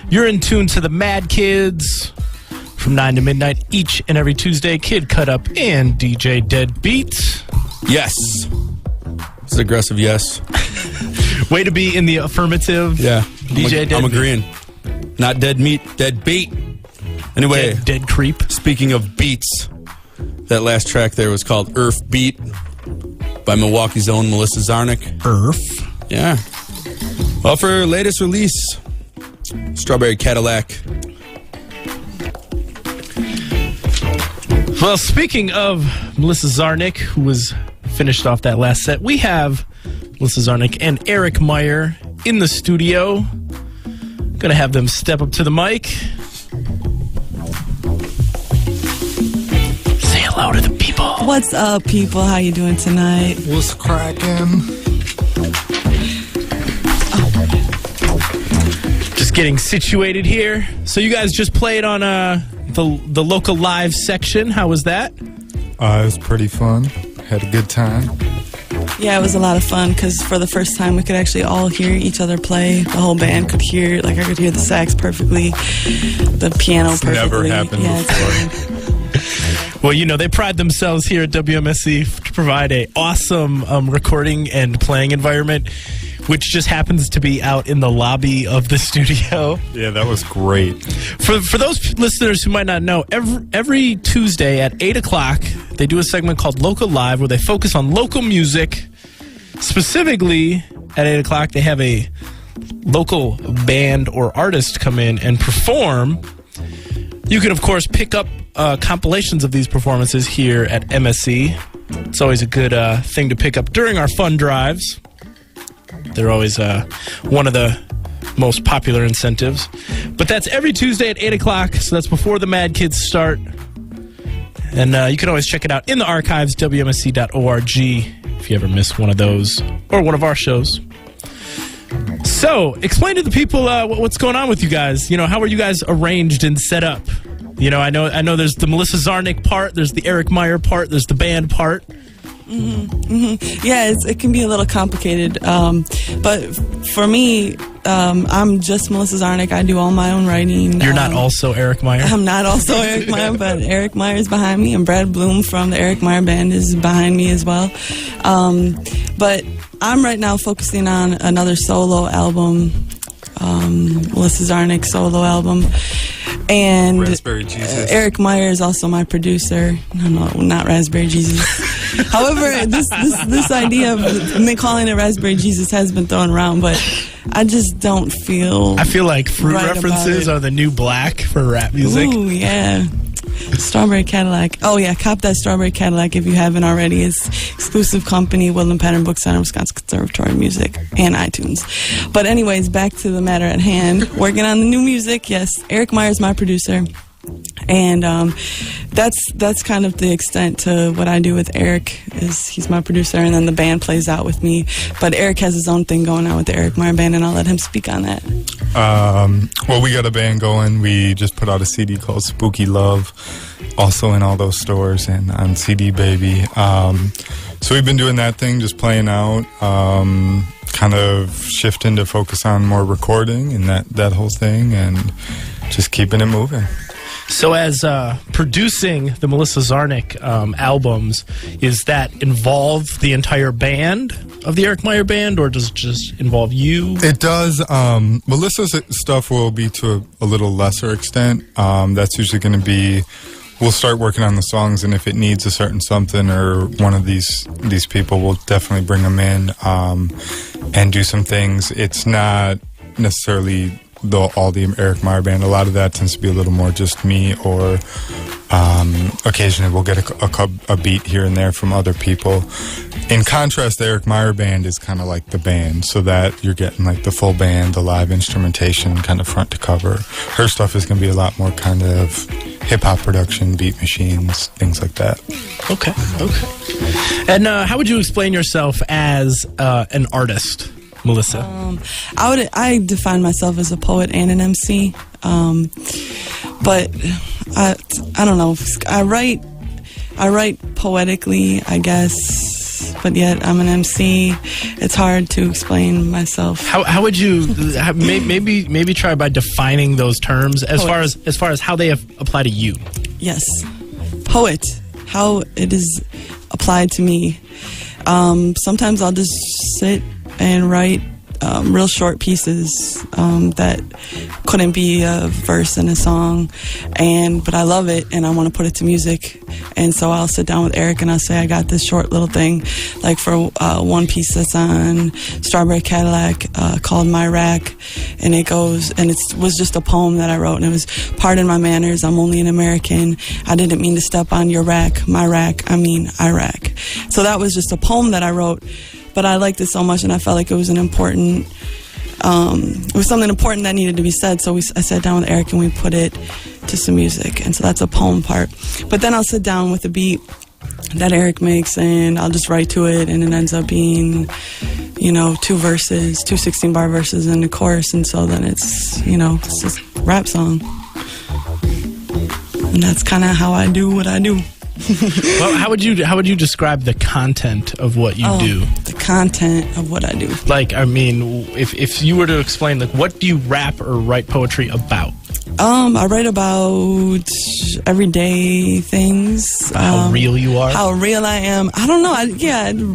You're in tune to the Mad Kids from 9 to midnight each and every Tuesday. Kid Cut Up and DJ Deadbeat. Yes. It's an aggressive yes. Way to be in the affirmative. Yeah. DJ Deadbeat. I'm agreeing. Not dead meat, dead beat. Anyway. Dead creep. Speaking of beats, that last track there was called Earth Beat by Milwaukee's own Melissa Czarnik. Earth? Yeah. Well, for her latest release, Strawberry Cadillac. Well, speaking of Melissa Czarnik, who was finished off that last set, we have Melissa Czarnik and Eric Mire in the studio. Gonna have them step up to the mic. Say hello to the people. What's up, people? How you doing tonight? What's cracking? Just getting situated here. So you guys just played on the local live section. How was that? It was pretty fun. Had a good time. Yeah, it was a lot of fun because for the first time we could actually all hear each other play. The whole band could hear, like I could hear the sax perfectly, the piano perfectly. Never happened before. Well, you know, they pride themselves here at WMSC to provide a awesome recording and playing environment, which just happens to be out in the lobby of the studio. Yeah, that was great. For those listeners who might not know, every Tuesday at 8 o'clock, they do a segment called Local Live where they focus on local music. Specifically, at 8 o'clock, they have a local band or artist come in and perform. You can, of course, pick up compilations of these performances here at MSC. It's always a good thing to pick up during our fun drives. They're always one of the most popular incentives. But that's every Tuesday at 8 o'clock, so that's before the Mad Kids start. And you can always check it out in the archives, WMSC.org, if you ever miss one of those or one of our shows. So, explain to the people what's going on with you guys. You know, how are you guys arranged and set up? You know, I know there's the Melissa Czarnik part, there's the Eric Mire part, there's the band part. Yeah, it can be a little complicated. But for me, I'm just Melissa Czarnik. I do all my own writing. You're not also Eric Mire? I'm not also Eric Mire, but Eric Mire is behind me, and Brad Bloom from the Eric Mire Band is behind me as well. But I'm right now focusing on another solo album, Melissa Czarnik solo album. And Raspberry Jesus. Eric Mire is also my producer. No, not Raspberry Jesus. However, this idea of me calling it Raspberry Jesus has been thrown around, but I just don't feel. I feel like fruit right references are the new black for rap music. Ooh, yeah. Strawberry Cadillac. Oh, yeah. Cop that Strawberry Cadillac if you haven't already. It's exclusive company, Woodland Pattern Book Center, Wisconsin Conservatory Music, and iTunes. But anyways, back to the matter at hand. Working on the new music. Yes, Eric Mire is my producer. And that's kind of the extent to what I do with Eric. Is he's my producer, and then the band plays out with me. But Eric has his own thing going on with the Eric Mire Band, and I'll let him speak on that. Well, we got a band going. We just put out a CD called Spooky Love, also in all those stores and on CD Baby. So we've been doing that thing, just playing out, kind of shifting to focus on more recording and that whole thing, and just keeping it moving. So as producing the Melissa Czarnik albums, is that involve the entire band of the Eric Mire Band, or does it just involve you? It does. Melissa's stuff will be to a little lesser extent. That's usually going to be, we'll start working on the songs, and if it needs a certain something or one of these people, we'll definitely bring them in and do some things. It's not necessarily all the Eric Mire Band. A lot of that tends to be a little more just me, or occasionally we'll get a beat here and there from other people. In contrast, the Eric Mire Band is kind of like the band, so that you're getting like the full band, the live instrumentation, kind of front to cover. Her stuff is going to be a lot more kind of hip-hop production, beat machines, things like that. Okay. And how would you explain yourself as an artist, Melissa? I define myself as a poet and an MC, but I don't know. I write poetically, I guess. lyrics, but yet I'm an MC. It's hard to explain myself. How would you maybe try by defining those terms as far as how they apply to you? Yes, poet. How it is applied to me. Sometimes I'll just sit and write real short pieces that couldn't be a verse in a song, but I love it and I want to put it to music. And so I'll sit down with Eric and I'll say, I got this short little thing, like for one piece that's on Strawberry Cadillac called My Rack, and it goes, and it was just a poem that I wrote, and it was, pardon my manners, I'm only an American, I didn't mean to step on your rack, my rack, I mean Iraq. So that was just a poem that I wrote, but I liked it so much and I felt like it was an important, it was something important that needed to be said. So I sat down with Eric and we put it to some music. And so that's a poem part. But then I'll sit down with a beat that Eric makes and I'll just write to it, and it ends up being, 2 verses, 2 16-bar verses and a chorus. And so then it's, it's just a rap song. And that's kind of how I do what I do. Well, how would you describe the content of what you do? The content of what I do. Like, I mean, if you were to explain, like, what do you rap or write poetry about? I write about everyday things. How real you are? How real I am. I don't know.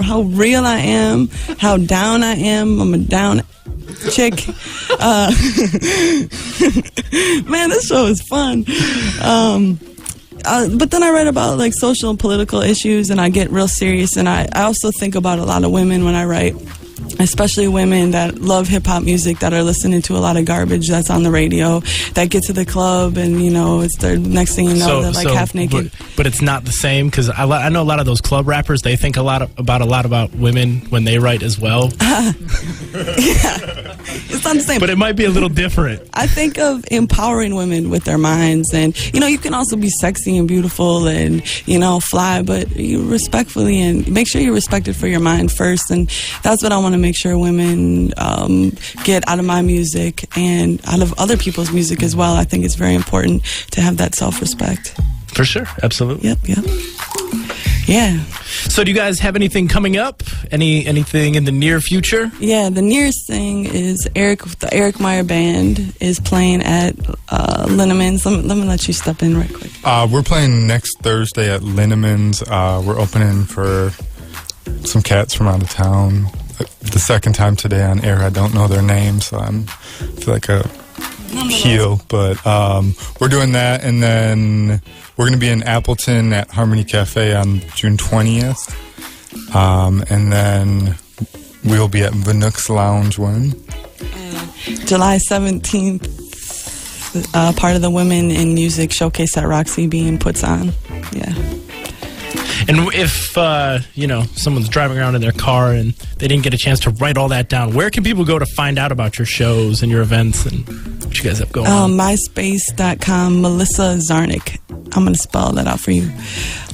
How real I am. How down I am. I'm a down chick. Man, this show is fun. But then I write about like social and political issues, and I get real serious, and I also think about a lot of women when I write, especially women that love hip-hop music, that are listening to a lot of garbage that's on the radio, that get to the club and it's their next thing you know, they're like half naked. But it's not the same, because I know a lot of those club rappers, they think a lot about women when they write as well. Yeah, it's not the same. But it might be a little different. I think of empowering women with their minds, and you can also be sexy and beautiful and fly, but you respectfully, and make sure you're respected for your mind first. And that's what I want to make sure women get out of my music and out of other people's music as well. I think it's very important to have that self-respect. For sure, absolutely. Yep. Yeah. So do you guys have anything coming up? Anything in the near future? Yeah, the nearest thing is the Eric Mire Band is playing at Linneman's. Let me let you step in right quick. We're playing next Thursday at Linneman's. We're opening for some cats from out of town. The second time today on air, I don't know their names, so I feel like a heel. But we're doing that, and then we're going to be in Appleton at Harmony Cafe on June 20th. And then we'll be at Vinook's Lounge when? July 17th, part of the Women in Music Showcase at Roxy being puts on. Yeah. And if, someone's driving around in their car and they didn't get a chance to write all that down, where can people go to find out about your shows and your events and what you guys have going on? MySpace.com, Melissa Czarnik. I'm going to spell that out for you.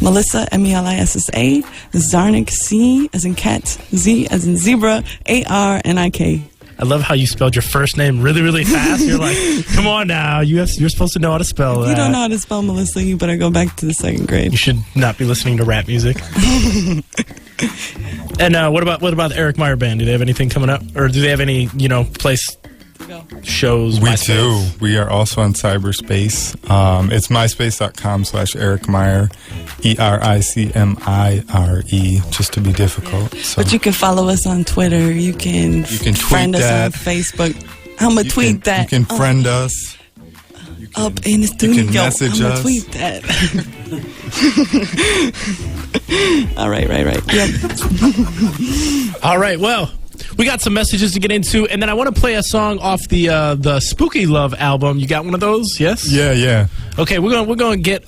Melissa, Melissa, Czarnik, C as in cat, Z as in zebra, ARNIK. I love how you spelled your first name really, really fast. You're like, come on now. You're supposed to know how to spell that. If you don't know how to spell Melissa, you better go back to the 2nd grade. You should not be listening to rap music. And what about the Eric Mire Band? Do they have anything coming up? Or do they have any, place shows? We do. We are also on cyberspace. It's myspace.com/Eric Mire, ERICMIRE, just to be difficult. So. But you can follow us on Twitter. You can friend us on Facebook. I'm going to tweet that. You can friend us. Up in the studio. You can message us. Tweet that. All right. Yep. All right, well, we got some messages to get into, and then I want to play a song off the Spooky Love album. You got one of those? Yes? Yeah. Okay, we're going to get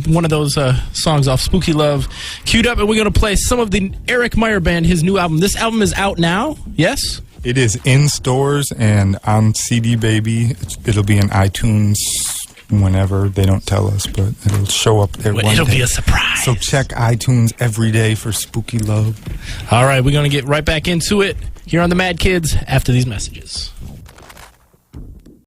one of those songs off Spooky Love queued up, and we're going to play some of the Eric Mire Band, his new album. This album is out now, yes? It is in stores and on CD Baby. It'll be in iTunes whenever. They don't tell us, but it'll show up there one day. It'll be a surprise. So check iTunes every day for Spooky Love. All right, we're going to get right back into it here on the Mad Kids after these messages.